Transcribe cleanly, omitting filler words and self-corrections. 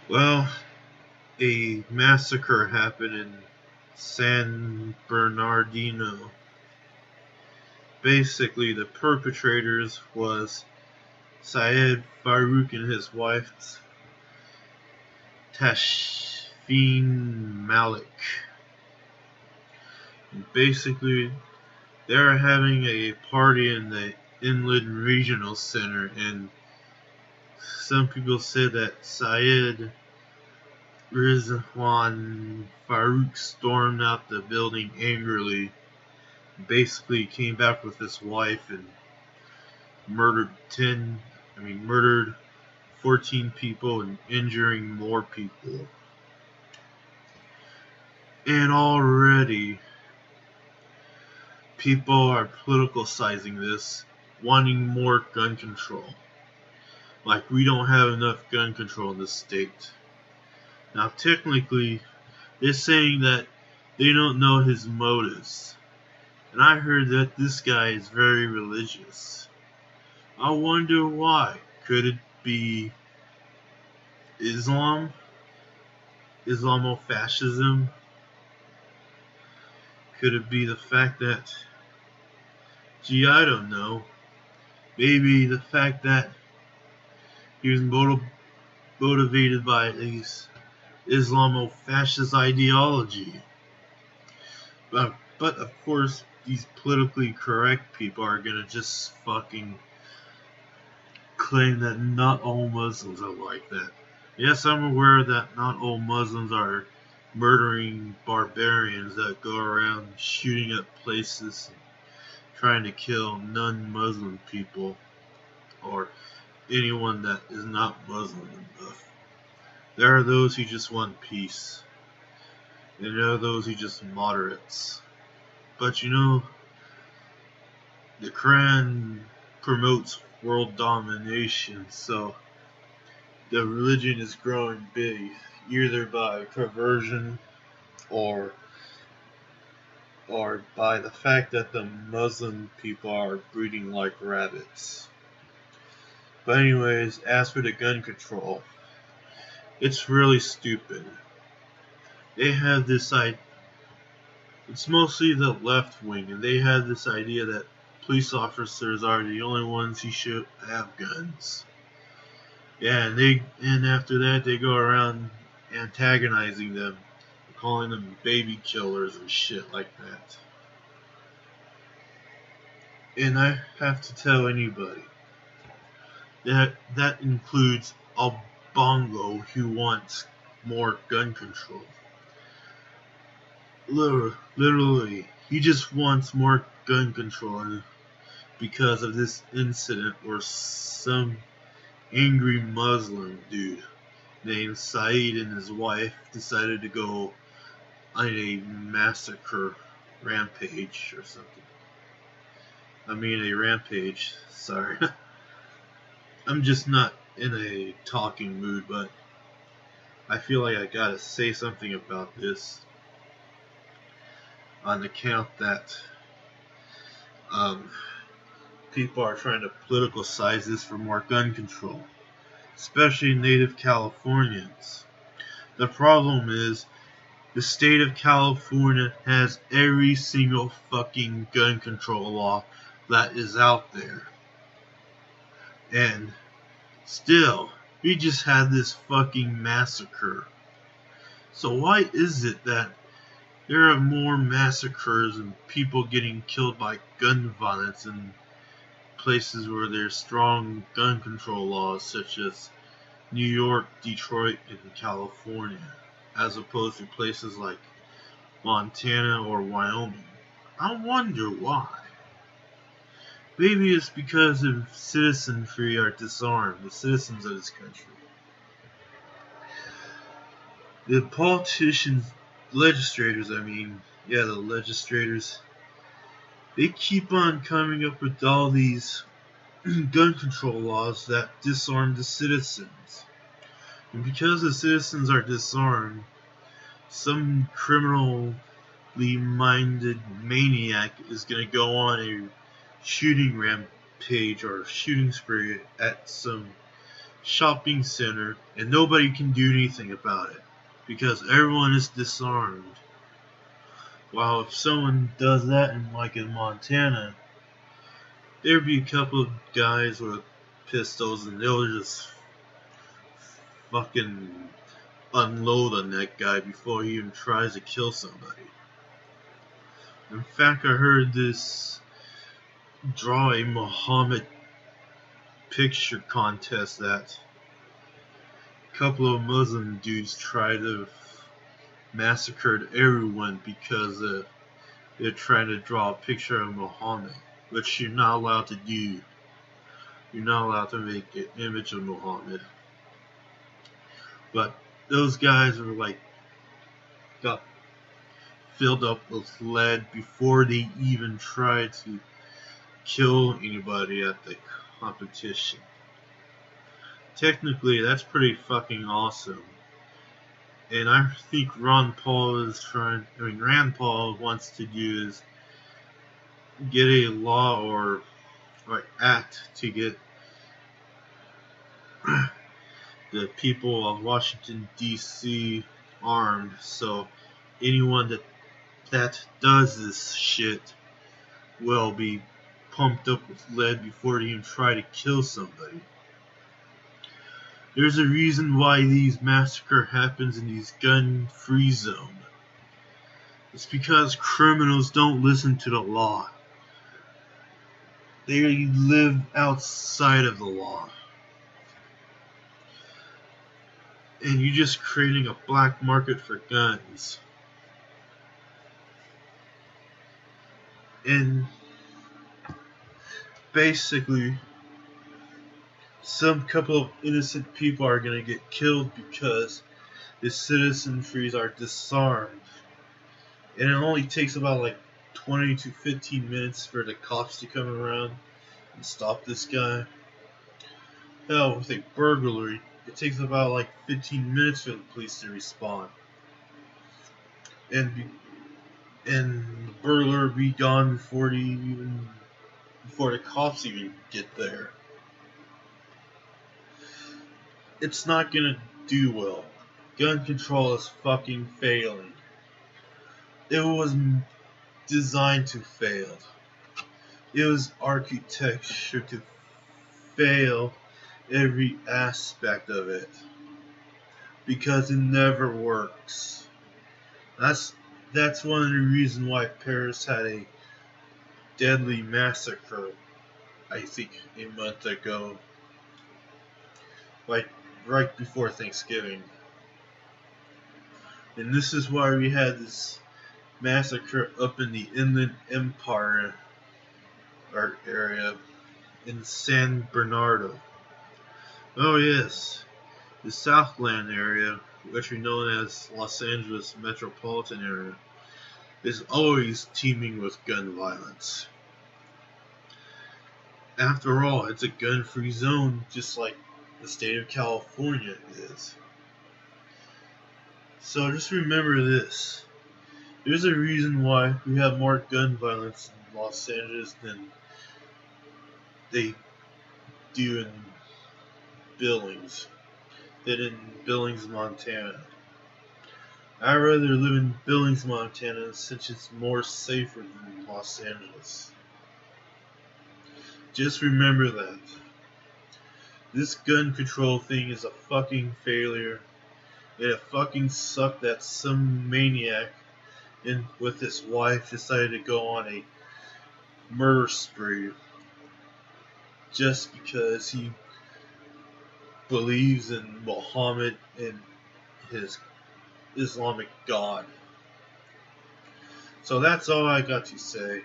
Well, a massacre happened in San Bernardino. Basically, the perpetrators was Syed Farouk and his wife Tashfeen Malik. And basically, they're having a party in the Inland Regional Center, and some people said that Syed Rizwan Farouk stormed out the building angrily. Basically, came back with his wife and murdered 14 people and injuring more people. And already, people are politicizing this, wanting more gun control. Like, we don't have enough gun control in this state. Now, technically, they're saying that they don't know his motives. And I heard that this guy is very religious. I wonder why. Could it be Islam? Islamofascism? Could it be the fact that, I don't know. Maybe the fact that he was motivated by these Islamofascist ideology. But of course, these politically correct people are gonna just fucking claim that not all Muslims are like that. Yes, I'm aware that not all Muslims are murdering barbarians that go around shooting up places and trying to kill non-Muslim people or anyone that is not Muslim enough. There are those who just want peace. And there are those who just moderates. But you know, the Quran promotes world domination, so the religion is growing big, either by perversion or by the fact that the Muslim people are breeding like rabbits. But anyways, as for the gun control, it's really stupid. They have this idea, it's mostly the left wing, and they have this idea that police officers are the only ones who should have guns. Yeah, and after that they go around antagonizing them, calling them baby killers and shit like that. And I have to tell anybody that includes a bongo who wants more gun control. Literally, he just wants more gun control because of this incident where some angry Muslim dude named Saeed and his wife decided to go on a massacre rampage or something. A rampage. Sorry. I'm just not in a talking mood, but I feel like I gotta say something about this on account that people are trying to politicize this for more gun control, especially native Californians. The problem is the state of California has every single fucking gun control law that is out there. And still, we just had this fucking massacre. So why is it that there are more massacres and people getting killed by gun violence in places where there's strong gun control laws such as New York, Detroit, and California, as opposed to places like Montana or Wyoming? I wonder why. Maybe it's because the citizenry are disarmed, the citizens of this country. The politicians, the legislators, they keep on coming up with all these gun control laws that disarm the citizens. And because the citizens are disarmed, some criminally minded maniac is going to go on a shooting rampage or shooting spree at some shopping center and nobody can do anything about it because everyone is disarmed. While if someone does that in Montana, there'd be a couple of guys with pistols and they'll just fucking unload on that guy before he even tries to kill somebody. In fact, I heard this draw a Muhammad picture contest that a couple of Muslim dudes tried to massacre everyone because they're trying to draw a picture of Muhammad, which you're not allowed to do. You're not allowed to make an image of Muhammad. But those guys were got filled up with lead before they even tried to kill anybody at the competition. Technically, that's pretty fucking awesome. And I think Rand Paul wants to do is get a law or act to get the people of Washington, D.C. armed. So anyone that does this shit will be pumped up with lead before they even try to kill somebody. There's a reason why these massacre happens in these gun-free zones. It's because criminals don't listen to the law. They live outside of the law. And you're just creating a black market for guns. And basically, some couple of innocent people are going to get killed because the citizenries are disarmed. And it only takes about 20 to 15 minutes for the cops to come around and stop this guy. Hell, with a burglary, it takes about 15 minutes for the police to respond. And the burglar will be gone before the cops even get there. It's not gonna do well. Gun control is fucking failing. It was designed to fail. It was architecture to fail every aspect of it. Because it never works. That's one of the reasons why Paris had a deadly massacre, I think, a month ago. Right before Thanksgiving. And this is why we had this massacre up in the Inland Empire area in San Bernardino. Oh yes, the Southland area, which we know as Los Angeles metropolitan area, is always teeming with gun violence. After all, it's a gun-free zone, just like the state of California is. So just remember this. There's a reason why we have more gun violence in Los Angeles than they do in Billings, Montana. I'd rather live in Billings, Montana, since it's more safer than Los Angeles. Just remember that. This gun control thing is a fucking failure. And it fucking sucked that some maniac with his wife decided to go on a murder spree just because he believes in Muhammad and his Islamic God. So that's all I got to say.